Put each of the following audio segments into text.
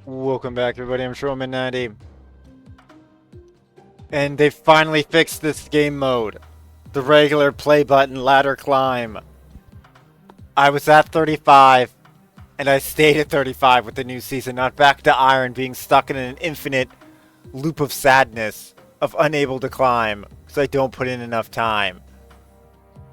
Welcome back, everybody. I'm Shoutout, and they finally fixed this game mode. The regular play button ladder climb. I was at 35, and I stayed at 35 with the new season, not back to Iron, being stuck in an infinite loop of sadness, of unable to climb, because I don't put in enough time.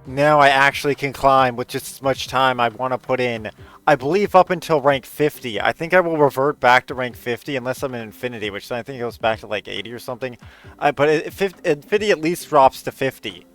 Now I actually can climb with just as much time I want to put in. I believe up until rank 50. I think I will revert back to rank 50 unless I'm in Infinity, which I think goes back to like 80 or something. But Infinity at least drops to 50.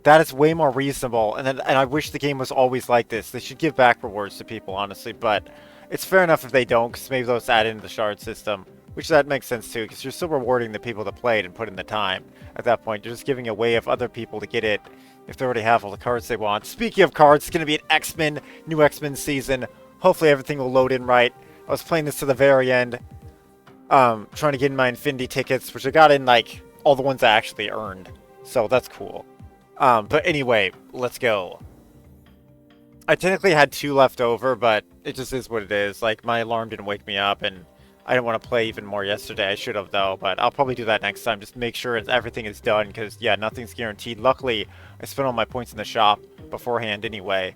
That is way more reasonable, and I wish the game was always like this. They should give back rewards to people, honestly, but it's fair enough if they don't, because maybe those add into the shard system, which that makes sense too, because you're still rewarding the people that played and put in the time. At that point, you're just giving a way of other people to get it if they already have all the cards they want. Speaking of cards, it's going to be an Xmen, new Xmen season. Hopefully everything will load in right. I was playing this to the very end, trying to get in my Infinity tickets, which I got in, like, all the ones I actually earned. So that's cool. But anyway, let's go. I technically had 2 left over, but it just is what it is. Like, my alarm didn't wake me up, and I didn't want to play even more yesterday. I should have, though, but I'll probably do that next time. Just make sure everything is done, because, yeah, nothing's guaranteed. Luckily, I spent all my points in the shop beforehand anyway.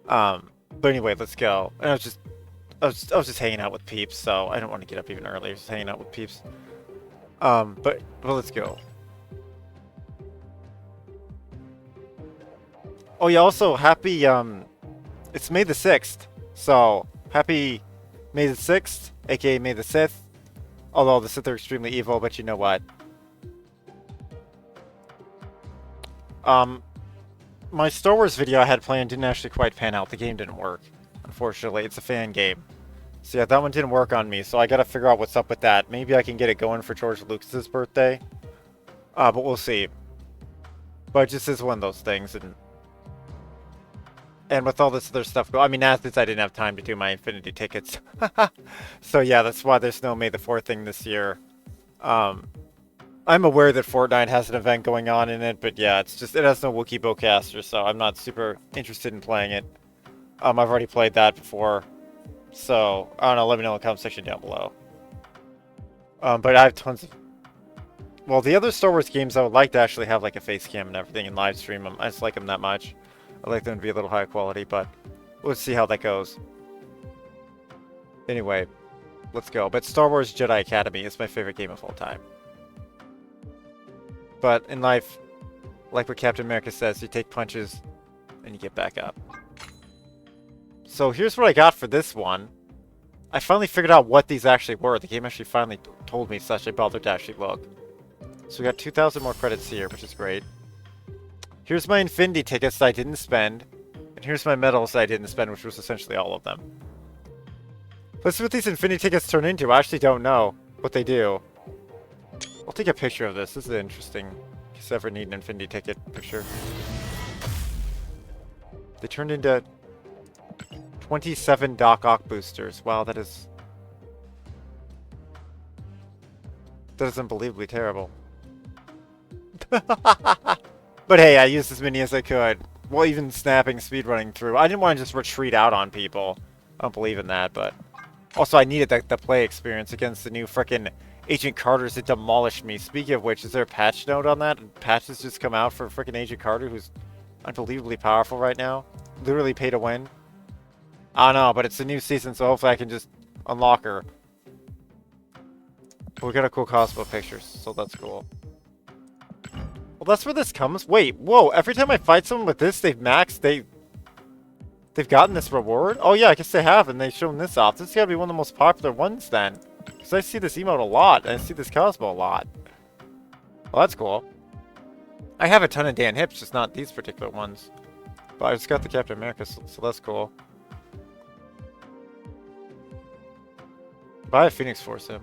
But anyway, let's go. And I was just hanging out with peeps, so I don't want to get up even earlier. Just hanging out with peeps. But let's go. Oh yeah, also happy, it's May the 6th, so happy May the 6th, aka May the Sith. Although the Sith are extremely evil, but you know what? My Star Wars video I had planned didn't actually quite pan out. The game didn't work, unfortunately. It's a fan game. So yeah, that one didn't work on me, so I gotta figure out what's up with that. Maybe I can get it going for George Lucas's birthday. But we'll see. But it just is one of those things, and with all this other stuff, I mean, Athens, I didn't have time to do my Infinity tickets. So yeah, that's why there's no May the 4th thing this year. I'm aware that Fortnite has an event going on in it, but yeah, it's just, it has no Wookiee Bowcaster, so I'm not super interested in playing it. I've already played that before. So, I don't know, let me know in the comment section down below. But I have tons of... Well, the other Star Wars games, I would like to actually have like a face cam and everything and live stream them. I just like them that much. I'd like them to be a little higher quality, but we'll see how that goes. Anyway, let's go. But Star Wars Jedi Academy is my favorite game of all time. But in life, like what Captain America says, you take punches and you get back up. So here's what I got for this one. I finally figured out what these actually were. The game actually finally told me, such I bothered to actually look. So we got 2,000 more credits here, which is great. Here's my Infinity tickets that I didn't spend. And here's my medals that I didn't spend, which was essentially all of them. Let's see what these Infinity tickets turn into. I actually don't know what they do. I'll take a picture of this. This is interesting. In case I ever need an Infinity ticket picture. They turned into 27 Doc Ock boosters. Wow, that is unbelievably terrible. But hey, I used as many as I could. Well, even snapping, speedrunning through. I didn't want to just retreat out on people. I don't believe in that, but... Also, I needed the play experience against the new frickin' Agent Carters that demolished me. Speaking of which, is there a patch note on that? Patches just come out for frickin' Agent Carter, who's unbelievably powerful right now. Literally pay to win. I don't know, but it's a new season, so hopefully I can just unlock her. But we got a cool Cosmo picture, so that's cool. Well, that's where this comes. Wait, whoa, every time I fight someone with this, they've maxed, they've gotten this reward? Oh yeah, I guess they have, and they've shown this off. This has gotta be one of the most popular ones then. Because I see this emote a lot, and I see this Cosmo a lot. Well, that's cool. I have a ton of Dan Hips, just not these particular ones. But I just got the Captain America, so that's cool. Buy a Phoenix Force him.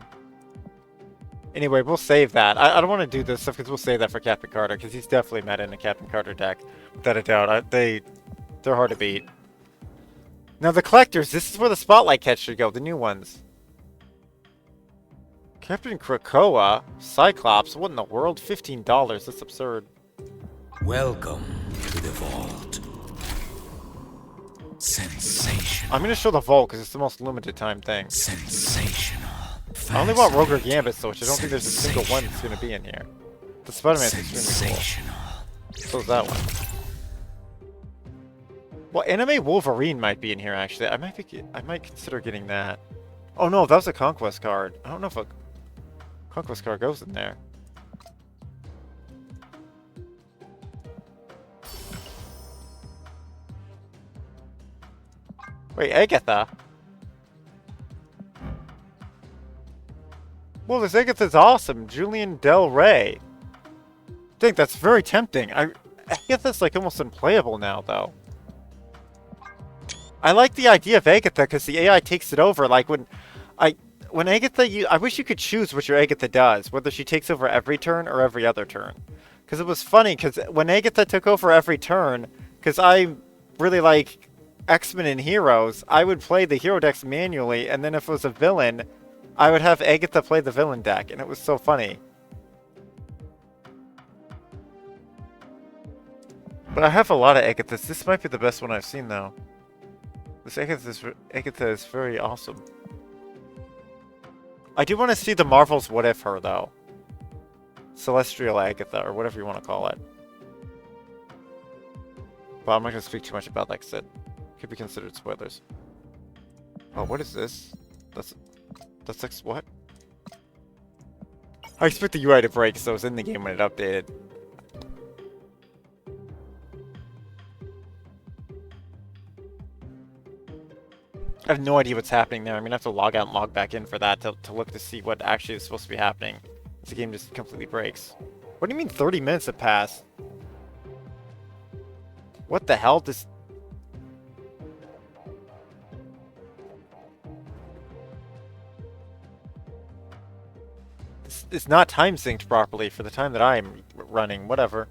Anyway, we'll save that. I don't want to do this stuff because we'll save that for Captain Carter, because he's definitely meta in a Captain Carter deck. Without a doubt. They're hard to beat. Now the collectors, this is where the spotlight catch should go, the new ones. Captain Krakoa, Cyclops, what in the world? $15, that's absurd. Welcome to the vault. Sensational. I'm gonna show the Vault because it's the most limited time thing. Sensational. I only want Rogue or Gambit, so which I don't think there's a single one that's gonna be in here. The Spider-Man's extremely cool. So is that one. Well, Anime Wolverine might be in here actually. I might consider getting that. Oh no, that was a Conquest card. I don't know if a Conquest card goes in there. Wait, Agatha? Well, this Agatha's awesome. Julian Del Rey. I think that's very tempting. Agatha's like almost unplayable now, though. I like the idea of Agatha because the AI takes it over. Like when Agatha, I wish you could choose what your Agatha does, whether she takes over every turn or every other turn. Because it was funny, because when Agatha took over every turn, because I really like Xmen and Heroes, I would play the hero decks manually, and then if it was a villain, I would have Agatha play the villain deck, and it was so funny. But I have a lot of Agathas. This might be the best one I've seen, though. This Agatha is very awesome. I do want to see the Marvel's What If her, though. Celestial Agatha, or whatever you want to call it. But I'm not going to speak too much about that, because it could be considered spoilers. Oh, what is this? That's like, what? I expect the UI to break, so it was in the game when it updated. I have no idea what's happening there. I'm gonna have to log out and log back in for that to look to see what actually is supposed to be happening. The game just completely breaks. What do you mean 30 minutes have passed? What the hell? This is not time synced properly for the time that I'm running. Whatever.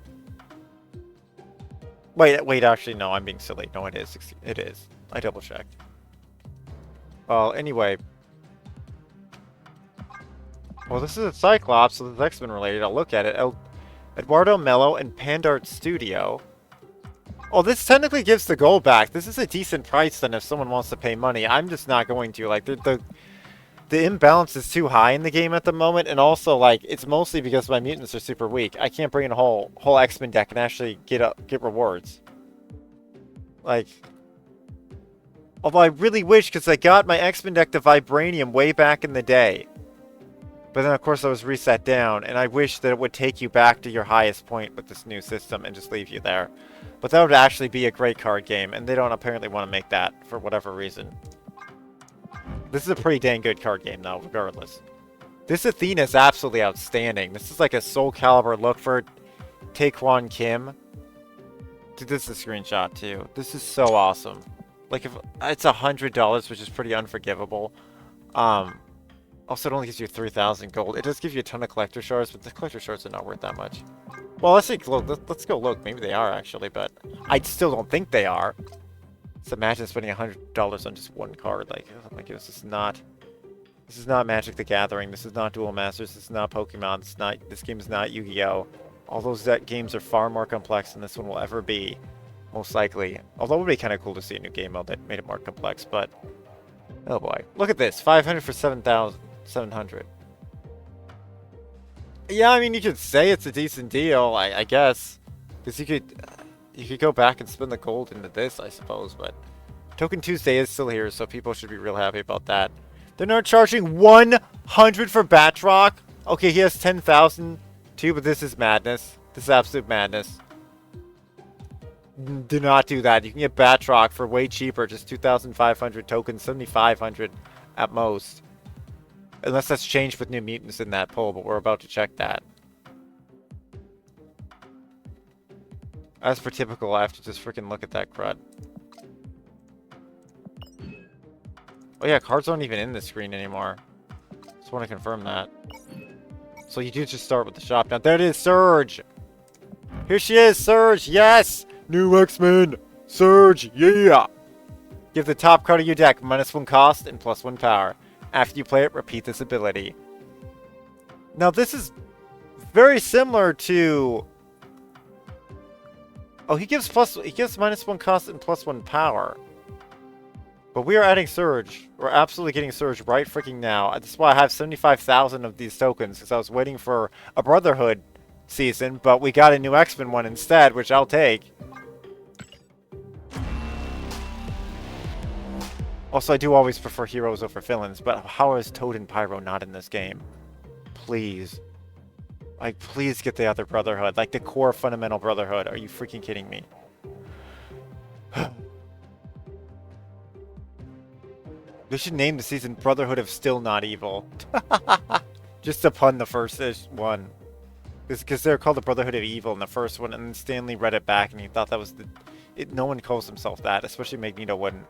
Wait, actually, no, I'm being silly. No, it is. It is. I double checked. Well, anyway. Well, this is a Cyclops, so this is Xmen related. I'll look at it. Eduardo Mello and Pandart Studio. Oh, this technically gives the gold back. This is a decent price then if someone wants to pay money. I'm just not going to. Like, the imbalance is too high in the game at the moment, and also, like, it's mostly because my mutants are super weak. I can't bring in a whole X-Men deck and actually get rewards. Like, although I really wish, because I got my X-Men deck to Vibranium way back in the day. But then, of course, I was reset down, and I wish that it would take you back to your highest point with this new system and just leave you there. But that would actually be a great card game, and they don't apparently want to make that for whatever reason. This is a pretty dang good card game, though, regardless. This Athena is absolutely outstanding. This is like a Soul Calibur look for Taekwon Kim. Dude, this is a screenshot, too. This is so awesome. Like, if it's $100, which is pretty unforgivable. Also, it only gives you 3,000 gold. It does give you a ton of collector shards, but the collector shards are not worth that much. Well, let's take a look. Let's go look. Maybe they are, actually, but I still don't think they are. So imagine spending $100 on just one card. Like, oh my goodness, this is not Magic the Gathering. This is not Duel Masters. This is not Pokemon. This game is not Yu-Gi-Oh! All those games are far more complex than this one will ever be, most likely. Although it would be kind of cool to see a new game mode that made it more complex, but oh boy. Look at this. 500 for 7,700. Yeah, I mean, you could say it's a decent deal, I guess. Because you could go back and spend the gold into this, I suppose, but Token Tuesday is still here, so people should be real happy about that. They're not charging 100 for Batroc? Okay, he has 10,000 too, but this is madness. This is absolute madness. Do not do that. You can get Batroc for way cheaper, just 2,500 tokens, 7,500 at most. Unless that's changed with new mutants in that poll, but we're about to check that. As per typical, I have to just freaking look at that crud. Oh yeah, cards aren't even in the screen anymore. Just want to confirm that. So you do just start with the shop. Now there it is, Surge! Here she is, Surge! Yes! New X-Men! Surge! Yeah! Give the top card of your deck -1 cost and +1 power. After you play it, repeat this ability. Now this is very similar to... Oh, he gives -1 cost and +1 power. But we are adding Surge. We're absolutely getting Surge right freaking now. That's why I have 75,000 of these tokens, because I was waiting for a Brotherhood season, but we got a new Xmen one instead, which I'll take. Also, I do always prefer heroes over villains, but how is Toad and Pyro not in this game? Please. Like, please get the other Brotherhood. Like, the core fundamental Brotherhood. Are you freaking kidding me? They should name the season Brotherhood of Still Not Evil. Just to pun the first one. Because they're called the Brotherhood of Evil in the first one, and then Stanley read it back and he thought that was the... no one calls himself that, especially Magneto wouldn't.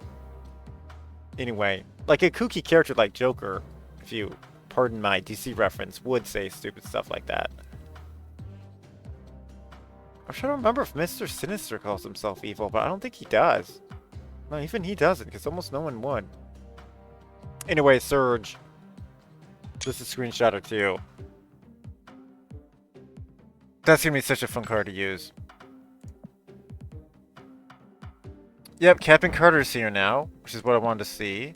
Anyway, like a kooky character like Joker, if you pardon my DC reference, would say stupid stuff like that. I'm trying to remember if Mr. Sinister calls himself evil, but I don't think he does. No, even he doesn't, because almost no one would. Anyway, Surge. Just a screenshot or two. That's going to be such a fun card to use. Yep, Captain Carter's here now, which is what I wanted to see.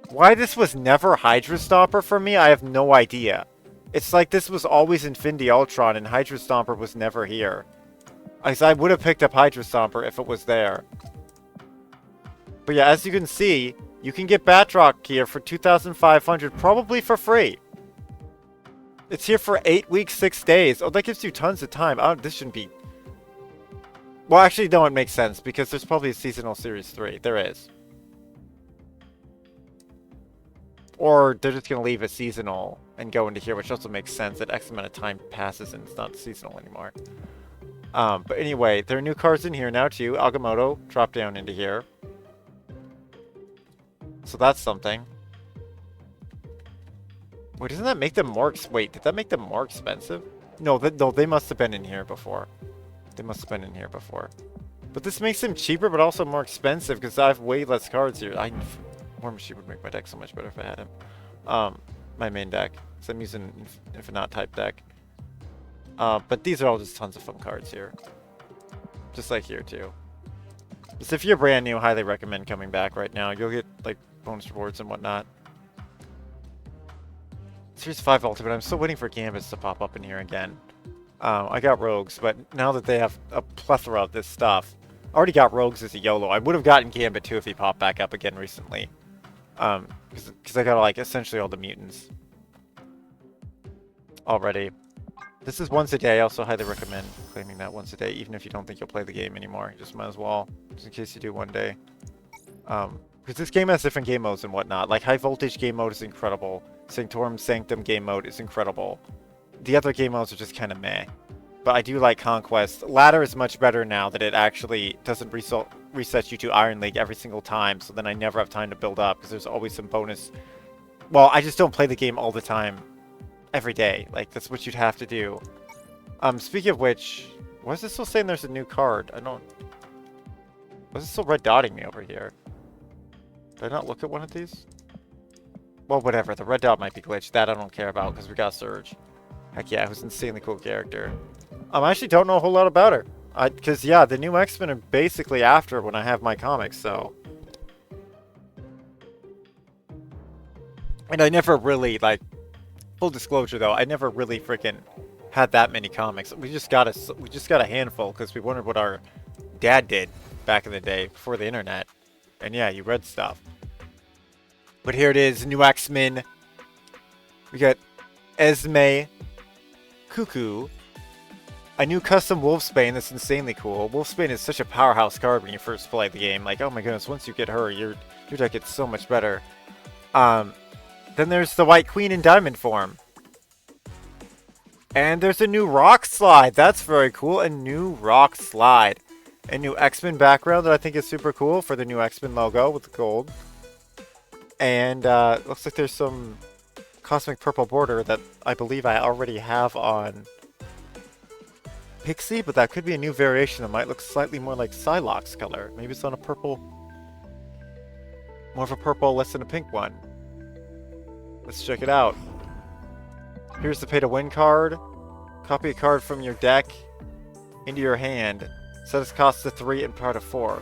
Why this was never Hydra Stomper for me, I have no idea. It's like this was always Infinity Ultron and Hydra Stomper was never here. I would have picked up Hydra Stomper if it was there. But yeah, as you can see, you can get Batroc here for 2,500, probably for free. It's here for 8 weeks, 6 days. Oh, that gives you tons of time. Oh, this shouldn't be... Well, actually, no, it makes sense, because there's probably a Seasonal Series 3. There is. Or they're just going to leave it seasonal and go into here, which also makes sense that X amount of time passes and it's not seasonal anymore. But anyway, there are new cards in here now, too. Agamotto dropped down into here. So that's something. Wait, doesn't that make them more... Wait, did that make them more expensive? No, no, they must have been in here before. They must have been in here before. But this makes them cheaper, but also more expensive, because I have way less cards here. War Machine would make my deck so much better if I had him. My main deck. So I'm using Infinite type deck. But these are all just tons of fun cards here. Just like here, too. Just if you're brand new, highly recommend coming back right now. You'll get, like, bonus rewards and whatnot. Series 5 Ultimate. I'm still waiting for Gambits to pop up in here again. I got Rogues, but now that they have a plethora of this stuff, I already got Rogues as a YOLO. I would have gotten Gambit too if he popped back up again recently. Because I got, like, essentially all the mutants already. This is once a day. I also highly recommend claiming that once a day, even if you don't think you'll play the game anymore. You just might as well, just in case you do one day. Because this game has different game modes and whatnot. Like, High Voltage game mode is incredible. Sanctorum Sanctum game mode is incredible. The other game modes are just kind of meh. But I do like Conquest. Ladder is much better now that it actually doesn't reset you to Iron League every single time. So then I never have time to build up because there's always some bonus. Well, I just don't play the game all the time. Every day. Like, that's what you'd have to do. Speaking of which, why is it still saying there's a new card? I don't... Why is it still red dotting me over here? Did I not look at one of these? Well, whatever. The red dot might be glitched. That I don't care about because we got Surge. Heck yeah, it was an insanely cool character. I actually don't know a whole lot about her. Because, yeah, the new X-Men are basically after when I have my comics, so... And I never really, like... Full disclosure, though, I never really freaking had that many comics. We just got a handful because we wondered what our dad did back in the day before the internet. And yeah, you read stuff. But here it is, new X-Men. We got Xmen, Cuckoo, a new custom Wolfsbane that's insanely cool. Wolfsbane is such a powerhouse card when you first play the game. Like, oh my goodness, once you get her, your deck gets so much better. Then there's the White Queen in Diamond form. And there's a new Rock Slide. That's very cool. A new Rock Slide. A new X-Men background that I think is super cool for the new X-Men logo with the gold. And looks like there's some Cosmic Purple border that I believe I already have on Pixie, but that could be a new variation that might look slightly more like Psylocke's color. Maybe it's on a purple... More of a purple, less than a pink one. Let's check it out. Here's the pay to win card. Copy a card from your deck into your hand. Set its cost to 3 and part of 4.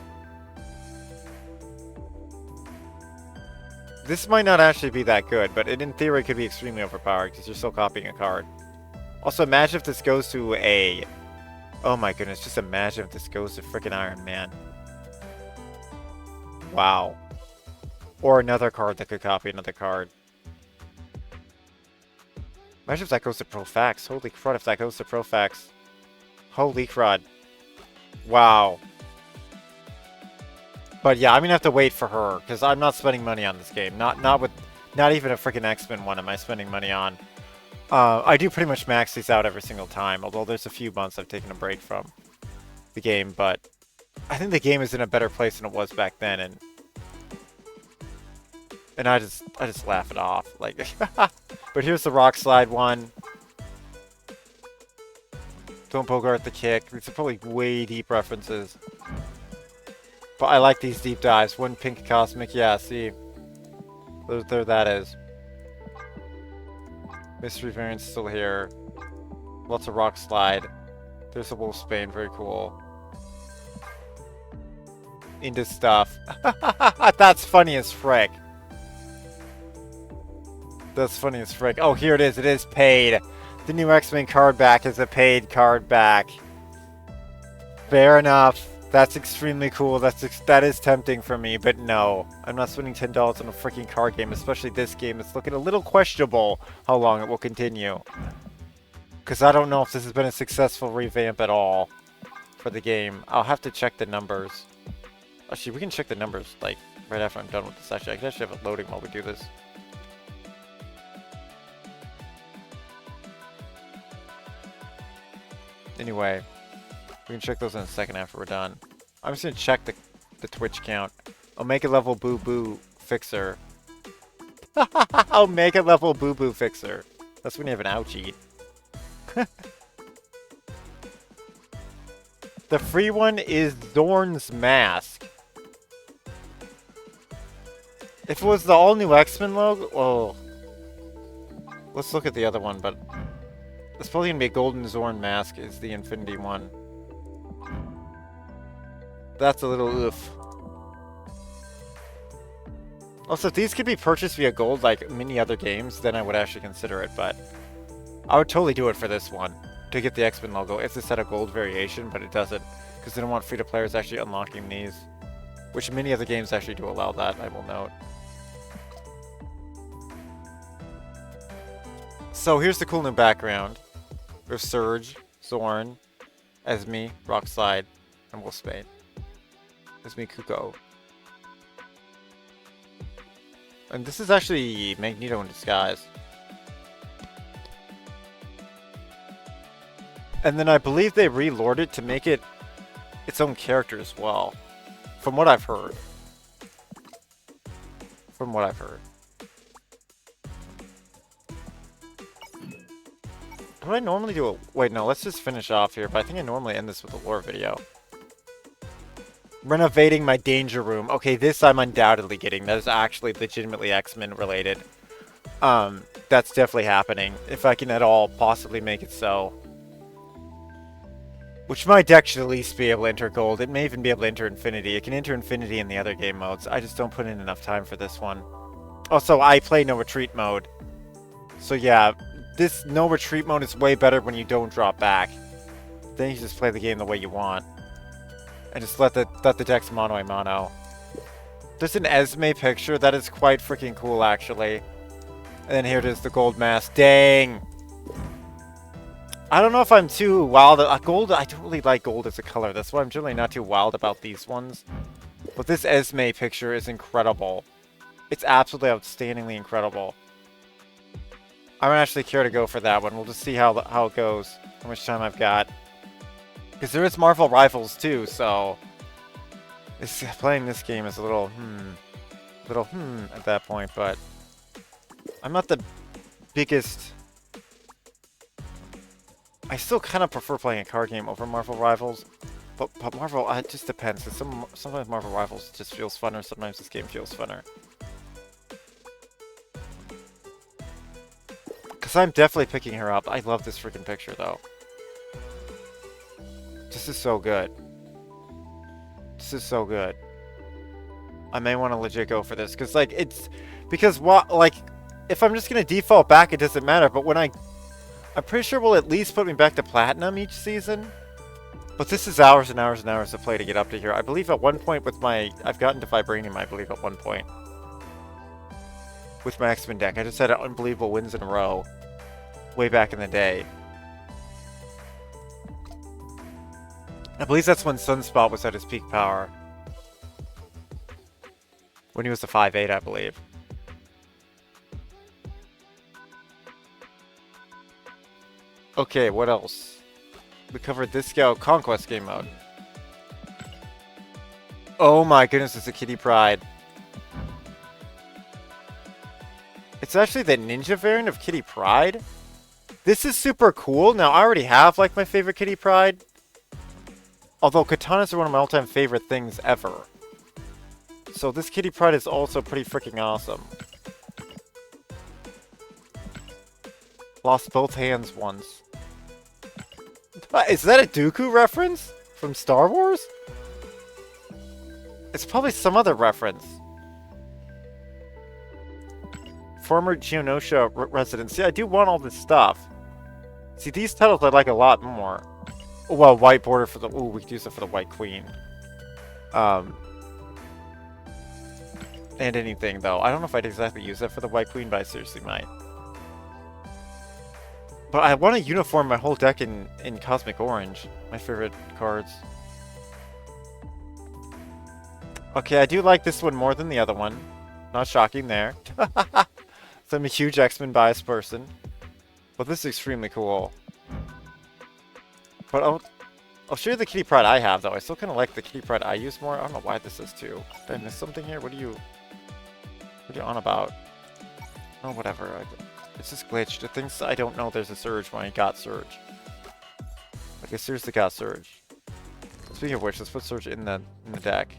This might not actually be that good, but it in theory could be extremely overpowered because you're still copying a card. Also, imagine if this goes to a... Oh my goodness, just imagine if this goes to frickin' Iron Man. Wow. Or another card that could copy another card. Imagine if that goes to Profax. Holy crud, if that goes to Profax. Holy crud. Wow. But yeah, I'm gonna have to wait for her, because I'm not spending money on this game. Not even a freaking Xmen one am I spending money on. I do pretty much max these out every single time, although there's a few months I've taken a break from the game, but I think the game is in a better place than it was back then, and I just laugh it off. Like, but here's the Rock Slide one. Don't Bogart the kick. These are probably way deep references. But I like these deep dives. One pink cosmic, yeah, see. There that is. Mystery variant's still here. Lots of Rock Slide. There's a Wolfsbane, very cool. Into stuff. That's funny as frick. That's funny as frick. Oh, here it is. It is paid. The new X-Men card back is a paid card back. Fair enough. That's extremely cool. That is tempting for me, but no. I'm not spending $10 on a freaking card game, especially this game. It's looking a little questionable how long it will continue. Because I don't know if this has been a successful revamp at all for the game. I'll have to check the numbers. Actually, we can check the numbers, like, right after I'm done with this. Actually, I can actually have it loading while we do this. Anyway, we can check those in a second after we're done. I'm just gonna check the Twitch count. Omega level boo boo fixer. Omega level boo boo fixer. That's when you have an ouchie. The free one is Zorn's Mask. If it was the all new X-Men logo, oh. Let's look at the other one, but it's probably gonna be a Golden Zorn Mask is the Infinity one. That's a little oof. Also, if these could be purchased via gold like many other games, then I would actually consider it, but I would totally do it for this one to get the X-Men logo if this had a gold variation, but it doesn't because they don't want free-to-players actually unlocking these, which many other games actually do allow that, I will note. So here's the cool new background. There's Surge, Zorn, Esme, Rockslide, and Wolfsbane. Esme Kuko. And this is actually Magneto in disguise. And then I believe they relored it to make it its own character as well. From what I've heard. From what I've heard. What I normally do? Wait, no, let's just finish off here, but I think I normally end this with a lore video. Renovating my danger room. Okay, this I'm undoubtedly getting. That is actually legitimately X-Men related. That's definitely happening. If I can at all possibly make it so. Which my deck should at least be able to enter gold. It may even be able to enter infinity. It can enter infinity in the other game modes. I just don't put in enough time for this one. Also, I play no retreat mode. So yeah, this no retreat mode is way better when you don't drop back. Then you just play the game the way you want. And just let the decks mono a mono. There's an Esme picture that is quite freaking cool, actually. And then here it is, the gold mask. Dang! I don't know if I'm too wild. Gold, I don't really like gold as a color. That's why I'm generally not too wild about these ones. But this Esme picture is incredible. It's absolutely outstandingly incredible. I don't actually care to go for that one. We'll just see how it goes. How much time I've got. Because there is Marvel Rivals too, so playing this game is a little at that point, but I'm not the biggest. I still kind of prefer playing a card game over Marvel Rivals, but Marvel, it just depends. Sometimes Marvel Rivals just feels funner, sometimes this game feels funner. Because I'm definitely picking her up. I love this freaking picture, though. This is so good. This is so good. I may want to legit go for this, because, like, it's... Because, like, if I'm just going to default back, it doesn't matter, but when I'm pretty sure will at least put me back to Platinum each season. But this is hours and hours and hours to play to get up to here. I believe at one point with my... I've gotten to Vibranium, I believe, at one point. With my Xmen deck. I just had unbelievable wins in a row. Way back in the day. I believe that's when Sunspot was at his peak power. When he was a 5'8", I believe. Okay, what else? We covered this Scout Conquest game mode. Oh my goodness, it's a Kitty Pryde. It's actually the ninja variant of Kitty Pryde? This is super cool. Now, I already have, like, my favorite Kitty Pryde. Although, katanas are one of my all-time favorite things ever. So this Kitty Pryde is also pretty freaking awesome. Lost both hands once. Is that a Dooku reference? From Star Wars? It's probably some other reference. Former Geonosia resident. See, I do want all this stuff. See, these titles I like a lot more. Well, white border for the... Ooh, we could use it for the White Queen. And anything, though. I don't know if I'd exactly use that for the White Queen, but I seriously might. But I want to uniform my whole deck in Cosmic Orange. My favorite cards. Okay, I do like this one more than the other one. Not shocking there. So I'm a huge X-Men biased person. But this is extremely cool. But I'll show you the Kitty Pryde I have, though. I still kind of like the Kitty Pryde I use more. I don't know why this is too. Did I miss something here? What are you on about? Oh, whatever. It's just glitched. It thinks I don't know there's a Surge when I got Surge. Like, I seriously got Surge. Speaking of which, let's put Surge in the deck.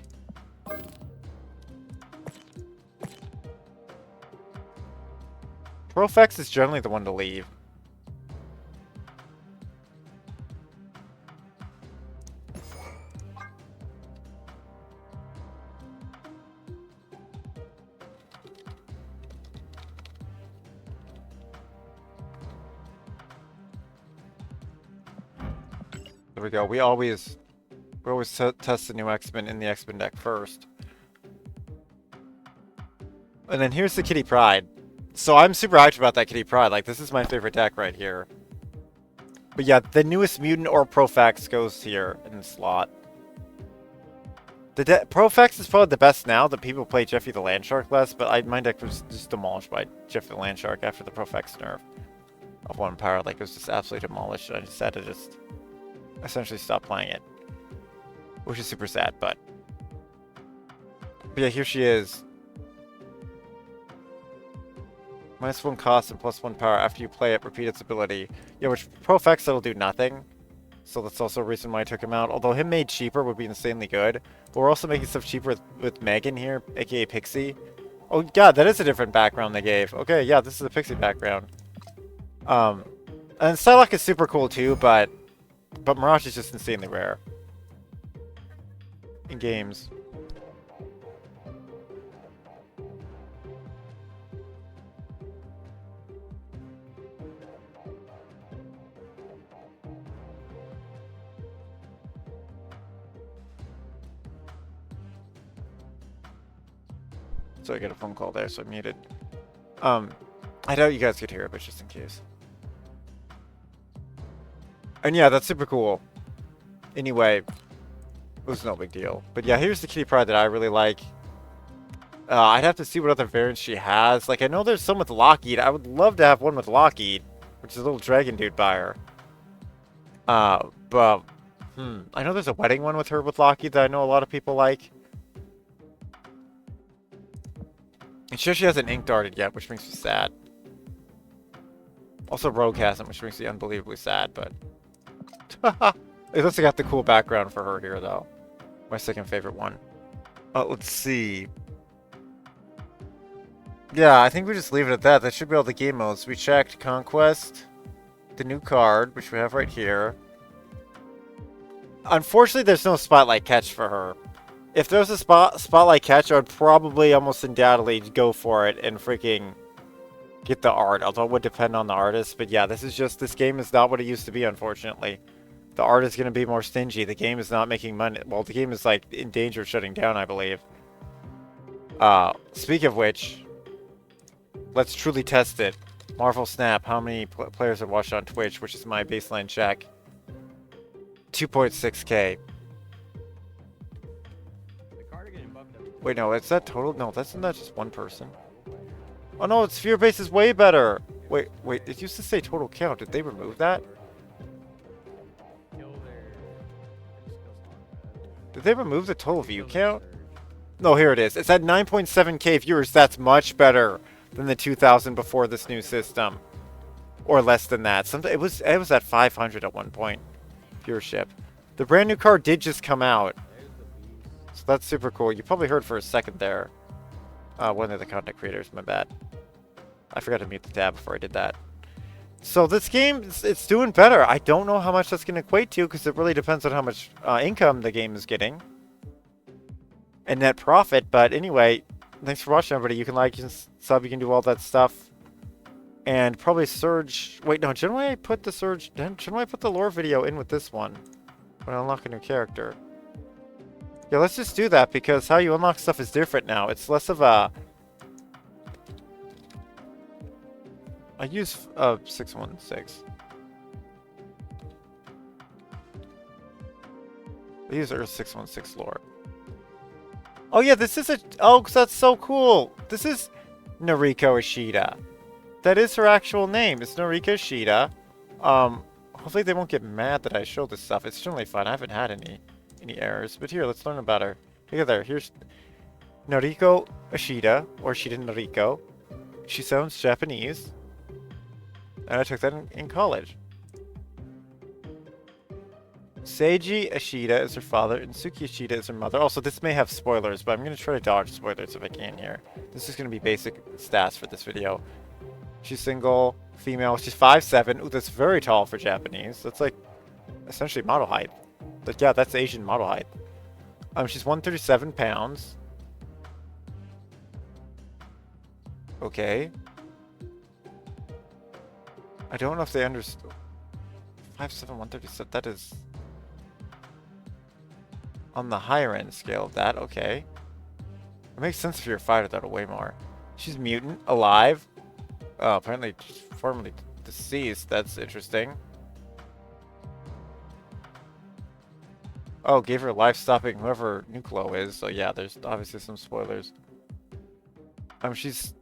Profex is generally the one to leave. There we go. We always test the new X-Men in the X-Men deck first. And then here's the Kitty Pryde. So I'm super hyped about that Kitty Pryde. Like, this is my favorite deck right here. But yeah, the newest Mutant or Profex goes here in the slot. The Profex is probably the best now that people play Jeffy the Landshark less, but my deck was just demolished by Jeffy the Landshark after the Profex nerf of 1 power. Like, it was just absolutely demolished. I just had to just essentially stop playing it. Which is super sad, but yeah, here she is. -1 cost and +1 power after you play it, repeat its ability. Yeah, which Profex it'll do nothing. So that's also a reason why I took him out. Although him made cheaper would be insanely good. But we're also making stuff cheaper with Megan here, aka Pixie. Oh god, that is a different background they gave. Okay, yeah, this is a Pixie background. And Psylocke is super cool too, but Mirage is just insanely rare. In games. So I get a phone call there, so I muted. I doubt you guys could hear it, but just in case. And yeah, that's super cool. Anyway, it was no big deal. But yeah, here's the Kitty Pryde that I really like. I'd have to see what other variants she has. Like, I know there's some with Lockheed. I would love to have one with Lockheed, which is a little dragon dude by her. I know there's a wedding one with her with Lockheed that I know a lot of people like. And she hasn't ink darted yet, which makes me sad. Also Rogue hasn't, which makes me unbelievably sad, but... At least I got the cool background for her here, though. My second favorite one. Let's see. Yeah, I think we just leave it at that. That should be all the game modes. We checked Conquest, the new card, which we have right here. Unfortunately, there's no Spotlight Catch for her. If there's a spotlight catch, I would probably almost undoubtedly go for it and freaking get the art. Although it would depend on the artist. But yeah, this game is not what it used to be, unfortunately. The art is going to be more stingy. The game is not making money. Well, the game is like in danger of shutting down, I believe. Speak of which, let's truly test it. Marvel Snap, how many players have watched on Twitch, which is my baseline check? 2.6k. Wait, no, is that total? No, that's not just one person. Oh no, its sphere base is way better. Wait, it used to say total count. Did they remove that? Did they remove the total view count? No, here it is. It's at 9.7k viewers. That's much better than the 2,000 before this new system. Or less than that. It was at 500 at one point. Viewership. The brand new card did just come out. So that's super cool. You probably heard for a second there. One of the content creators, my bad. I forgot to mute the tab before I did that. So this game, it's doing better. I don't know how much that's going to equate to because it really depends on how much income the game is getting. And net profit. But anyway, thanks for watching, everybody. You can like, you can sub, you can do all that stuff. And probably Surge... Wait, no, generally I put the Surge... Generally I put the lore video in with this one. When I unlock a new character. Yeah, let's just do that because how you unlock stuff is different now. It's less of a... I use 616. I use Earth 616 lore. Oh yeah, this is a... Oh, that's so cool. This is Noriko Ishida. That is her actual name. It's Noriko Ishida. Hopefully they won't get mad that I show this stuff. It's generally fun. I haven't had any errors. But here, let's learn about her. Together, here's Noriko Ishida, or Ishida Noriko. She sounds Japanese. And I took that in college. Seiji Ishida is her father, and Suki Ishida is her mother. Also, this may have spoilers, but I'm going to try to dodge spoilers if I can here. This is going to be basic stats for this video. She's single, female, she's 5'7". Ooh, that's very tall for Japanese. That's like, essentially model height. But yeah, that's Asian model height. She's 137 pounds. Okay. I don't know if they understood. 5'7", 137, that is... on the higher end scale of that, okay. It makes sense if you're a fighter, that'll weigh more. She's mutant, alive. Oh, apparently formerly deceased. That's interesting. Oh, gave her life stopping whoever Nucleo is. So yeah, there's obviously some spoilers. She's...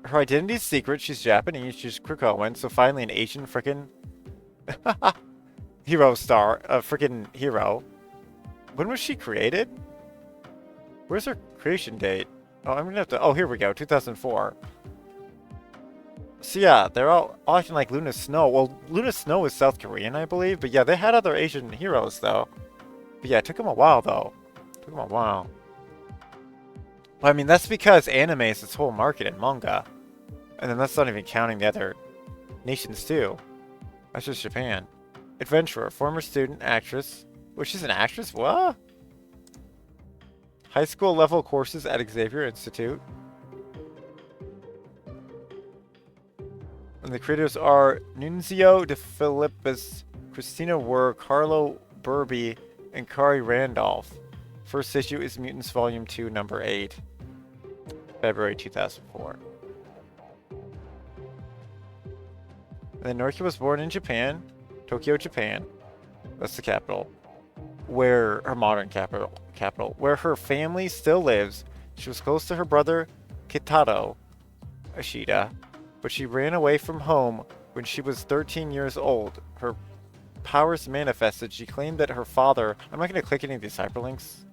Her identity's secret. She's Japanese. She's Krakoan. So finally an Asian frickin' hero star. A frickin' hero. When was she created? Where's her creation date? Oh, I'm gonna have to... Oh, here we go. 2004. So yeah, they're all acting like Luna Snow. Well, Luna Snow is South Korean, I believe. But yeah, they had other Asian heroes, though. But yeah, it took them a while, though. It took them a while. But I mean, that's because anime is its whole market in manga. And then that's not even counting the other nations, too. That's just Japan. Adventurer, former student, actress. Oh, she's an actress? What? High school level courses at Xavier Institute. And the creators are Nunzio De Filippis, Christina Werr, Carlo Burby, and Kari Randolph. First issue is Mutants Volume 2, Number 8. February 2004. And then Noriko was born in Japan, Tokyo, Japan. That's the capital. Where her modern capital. Where her family still lives. She was close to her brother, Kitaro Ishida. But she ran away from home when she was 13 years old. Her powers manifested. She claimed that her father... I'm not going to click any of these hyperlinks.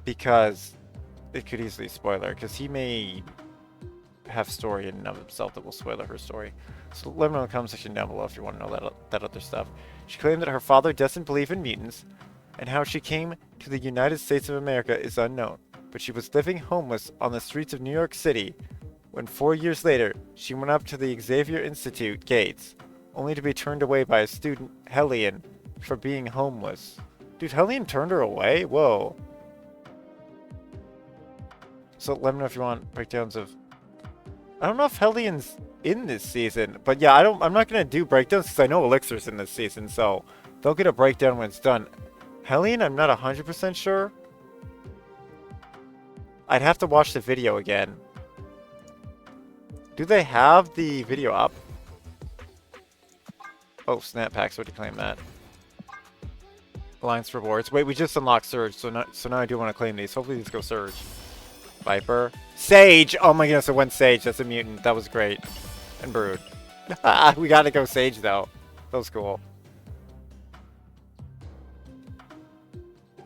Because it could easily spoil her. Because he may have story in and of himself that will spoil her story. So let me know in the comment section down below if you want to know that other stuff. She claimed that her father doesn't believe in mutants. And how she came to the United States of America is unknown. But she was living homeless on the streets of New York City when 4 years later, she went up to the Xavier Institute gates, only to be turned away by a student, Hellion, for being homeless. Dude, Hellion turned her away? Whoa. So let me know if you want breakdowns of... I don't know if Hellion's in this season, but yeah, I'm not gonna do breakdowns because I know Elixir's in this season, so they'll get a breakdown when it's done. Hellion, I'm not 100% sure. I'd have to watch the video again. Do they have the video up? Oh, snap packs, what do you claim that? Alliance rewards. Wait, we just unlocked Surge, so now I do want to claim these. Hopefully these go Surge. Viper. Sage! Oh my goodness, it went Sage. That's a mutant. That was great. And Brood. We gotta go Sage, though. That was cool.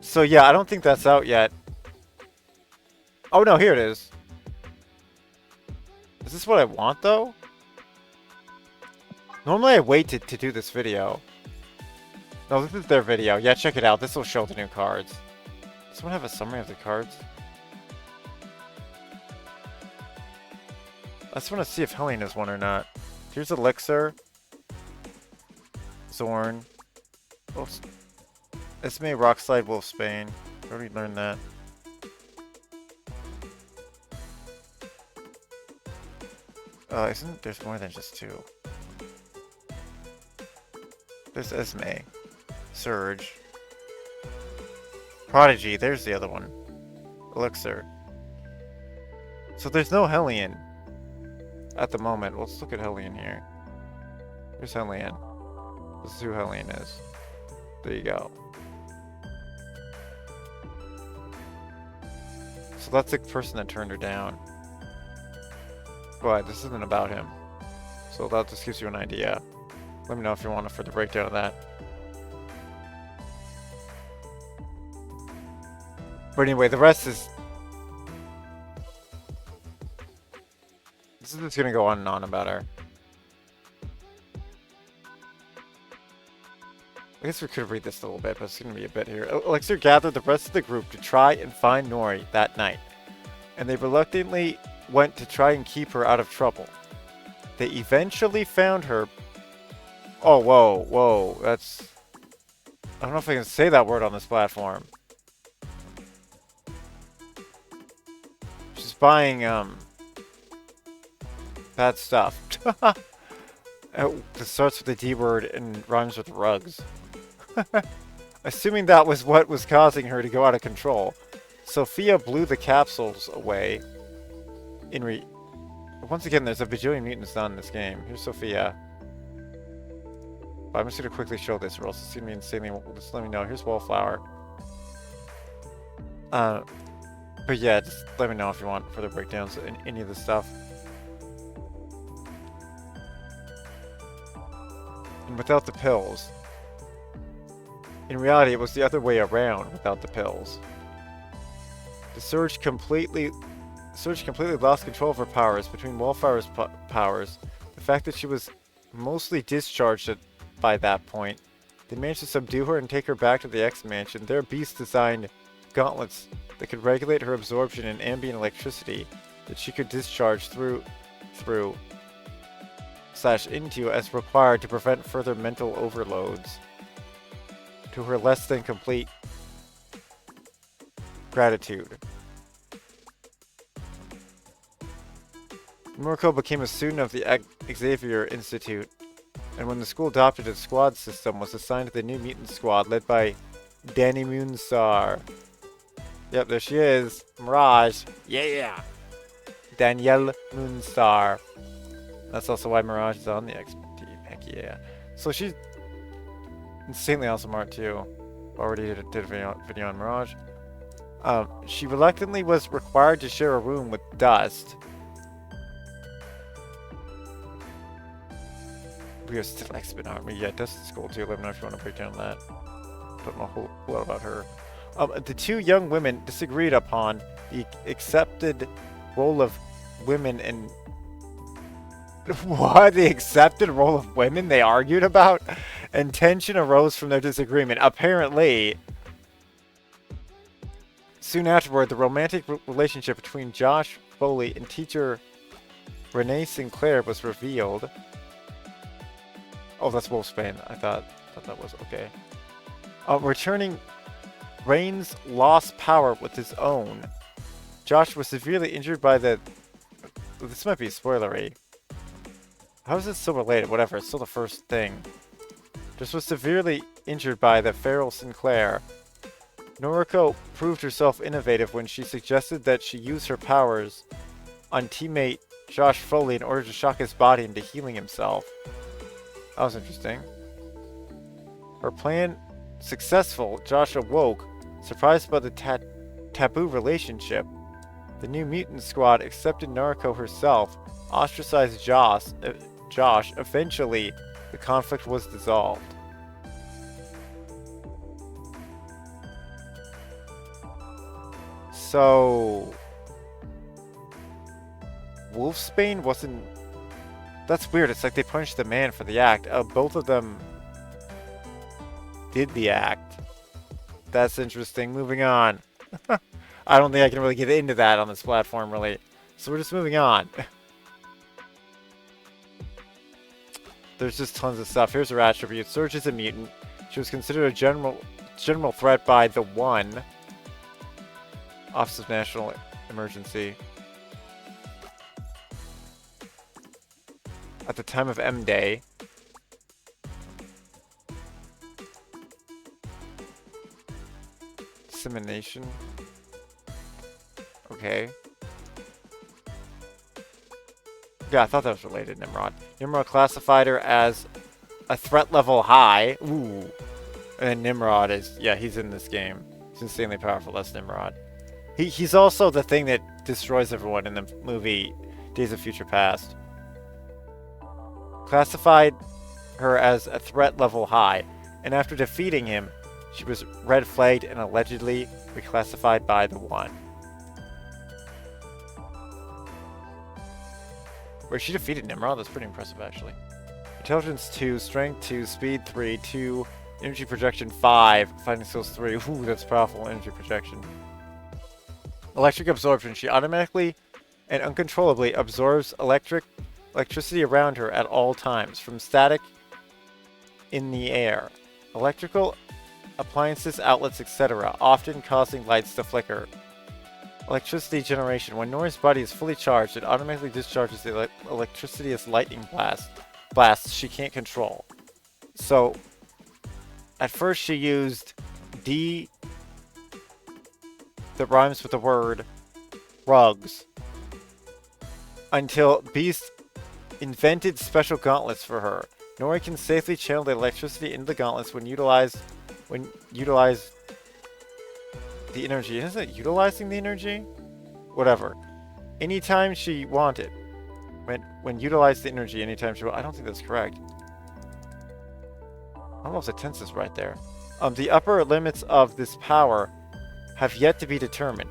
So yeah, I don't think that's out yet. Oh no, here it is. Is this what I want, though? Normally I wait to do this video. No, this is their video. Yeah, check it out. This will show the new cards. Does someone have a summary of the cards? I just want to see if Hellion is one or not. Here's Elixir. Zorn. Oh, Xmen, Rockslide, Wolfsbane. I already learned that. Isn't there's more than just two? There's Xmen. Surge. Prodigy, there's the other one. Elixir. So there's no Hellion at the moment. Let's look at Hellion here. Here's Hellion. This is who Hellion is. There you go. So that's the person that turned her down. But this isn't about him. So that just gives you an idea. Let me know if you want a further breakdown of that. But anyway, the rest is... This is just gonna go on and on about her. I guess we could read this a little bit, but it's gonna be a bit here. Elixir gathered the rest of the group to try and find Nori that night, and they reluctantly went to try and keep her out of trouble. They eventually found her. Oh, whoa, whoa, that's... I don't know if I can say that word on this platform. She's buying, bad stuff. It starts with the D word and rhymes with rugs. Assuming that was what was causing her to go out of control, Sophia blew the capsules away. Once again, there's a bajillion mutants not in this game. Here's Sophia. But I'm just gonna quickly show this, or else it's gonna be insanely. Just let me know. Here's Wallflower. But yeah, just let me know if you want further breakdowns in any of this stuff. And without the pills. In reality, it was the other way around without the pills. The Surge completely lost control of her powers. Between Wallflower's powers, the fact that she was mostly discharged by that point, they managed to subdue her and take her back to the X Mansion. Their beast designed gauntlets that could regulate her absorption in ambient electricity that she could discharge through / into as required to prevent further mental overloads. To her less than complete gratitude. Murko became a student of the Xavier Institute, and when the school adopted its squad system, was assigned to the new mutant squad led by Danny Moonstar. Yep, there she is. Mirage. Yeah! Danielle Moonstar. That's also why Mirage is on the X team. Heck yeah. So she's insanely awesome art too. Already did a video on Mirage. She reluctantly was required to share a room with Dust. We are still Xmen Army. Yeah, Dust is cool too. Let me know if you want to break down that. Don't know a whole lot about her. The two young women disagreed upon the accepted role of women in... What? The accepted role of women they argued about? And tension arose from their disagreement. Apparently, soon afterward, the romantic relationship between Josh Foley and teacher Renee Sinclair was revealed. Oh, that's Wolfsbane. I thought that was okay. Returning Rain's lost power with his own. Josh was severely injured by the... This might be spoilery. How is this still related? Whatever, it's still the first thing. Just was severely injured by the feral Sinclair. Noriko proved herself innovative when she suggested that she use her powers on teammate Josh Foley in order to shock his body into healing himself. That was interesting. Her plan successful, Josh awoke, surprised by the taboo relationship. The new mutant squad accepted Noriko herself, ostracized Josh. Eventually, the conflict was dissolved. So... Wolfsbane wasn't... That's weird. It's like they punished the man for the act. Both of them did the act. That's interesting. Moving on. I don't think I can really get into that on this platform, really. So we're just moving on. There's just tons of stuff. Here's her attribute. Surge is a mutant. She was considered a general threat by the One. Office of National Emergency. At the time of M-Day. Dissemination. Okay. Yeah, I thought that was related to Nimrod. Nimrod classified her as a threat level high. Ooh. And Nimrod is... Yeah, he's in this game. He's insanely powerful. That's Nimrod. He's also the thing that destroys everyone in the movie Days of Future Past. Classified her as a threat level high, and after defeating him, she was red flagged and allegedly reclassified by the One. Where she defeated Nimrod, that's pretty impressive actually. Intelligence 2, Strength 2, Speed 3, 2, Energy Projection 5, Fighting Skills 3. Ooh, that's powerful energy projection. Electric Absorption. She automatically and uncontrollably absorbs electricity around her at all times, from static in the air, electrical appliances, outlets, etc., often causing lights to flicker. Electricity generation. When Nora's body is fully charged, it automatically discharges the electricity as lightning blasts she can't control. So, at first she used D that rhymes with the word rugs, until Beast invented special gauntlets for her. Nora can safely channel the electricity into the gauntlets when utilized the energy. Isn't it utilizing the energy? Whatever. Anytime she wanted. When utilized the energy anytime she wanted. I don't think that's correct. I don't know if the tense is right there. The upper limits of this power have yet to be determined.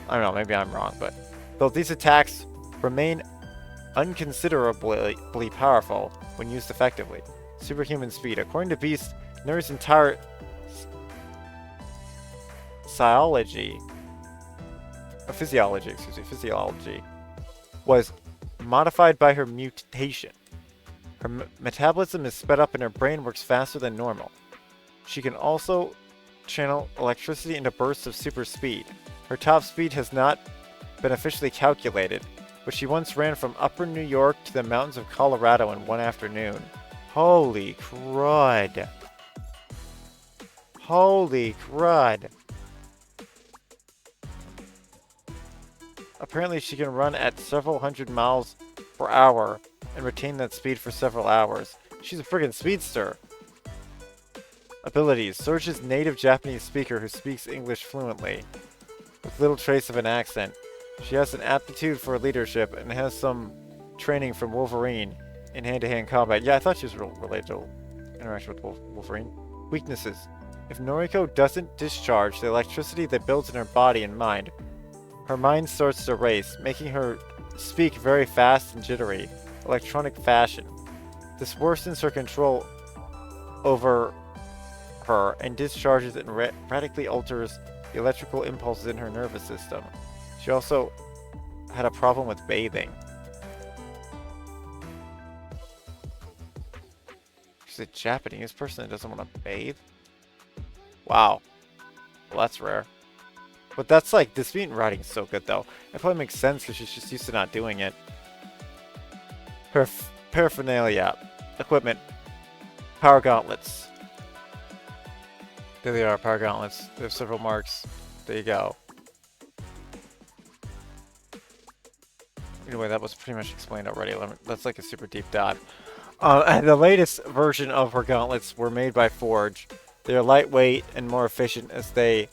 I don't know, maybe I'm wrong, but though these attacks remain unconsiderably powerful when used effectively. Superhuman speed. According to Beast, Nora's entire physiology was modified by her mutation. Her metabolism is sped up and her brain works faster than normal. She can also channel electricity into bursts of super speed. Her top speed has not been officially calculated, but she once ran from upper New York to the mountains of Colorado in one afternoon. Holy crud. Holy crud. Apparently she can run at several hundred miles per hour and retain that speed for several hours. She's a friggin' speedster. Abilities. Surge's native Japanese speaker who speaks English fluently, with little trace of an accent. She has an aptitude for leadership and has some training from Wolverine in hand-to-hand combat. Yeah, I thought she was related to interaction with Wolverine. Weaknesses. If Noriko doesn't discharge the electricity that builds in her body and mind, her mind starts to race, making her speak very fast and jittery, electronic fashion. This worsens her control over her and discharges and radically alters the electrical impulses in her nervous system. She also had a problem with bathing. She's a Japanese person that doesn't want to bathe? Wow. Well, that's rare. But that's like, this mutant writing is so good though. It probably makes sense because she's just used to not doing it. Paraphernalia. Equipment. Power gauntlets. There they are, power gauntlets. They have several marks. There you go. Anyway, that was pretty much explained already. That's like a super deep dive. And the latest version of her gauntlets were made by Forge. They are lightweight and more efficient as they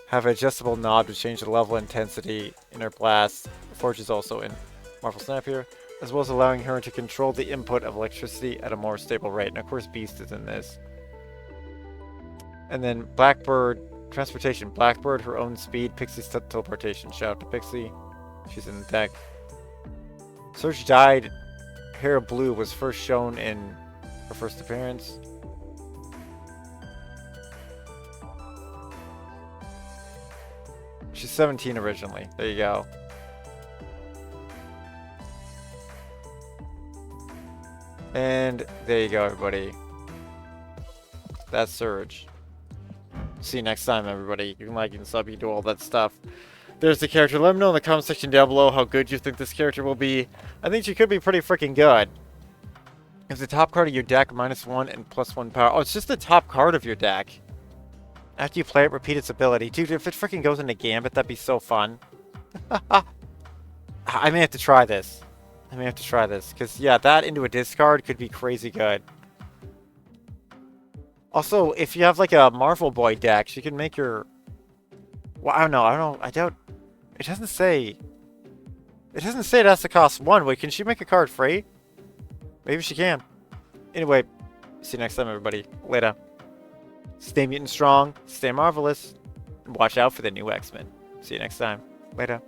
have an adjustable knob to change the level of intensity in her blast. Forge is also in Marvel Snap here, as well as allowing her to control the input of electricity at a more stable rate. And of course, Beast is in this. And then Blackbird, transportation. Blackbird, her own speed. Pixie's teleportation. Shout out to Pixie. She's in the deck. Surge died. Hair Blue was first shown in her first appearance. She's 17 originally. There you go. And there you go, everybody. That's Surge. See you next time, everybody. You can like and sub, you can do all that stuff. There's the character. Let me know in the comment section down below how good you think this character will be. I think she could be pretty freaking good. If the top card of your deck, -1 and +1 power. Oh, it's just the top card of your deck. After you play it, repeat its ability. Dude, if it freaking goes into Gambit, that'd be so fun. I may have to try this. Because, yeah, that into a discard could be crazy good. Also, if you have, like, a Marvel Boy deck, she can make your... Well, I don't know. I doubt... It doesn't say... It doesn't say it has to cost 1. Wait, can she make a card free? Maybe she can. Anyway, see you next time, everybody. Later. Stay mutant strong, stay marvelous, and watch out for the new X-Men. See you next time. Later.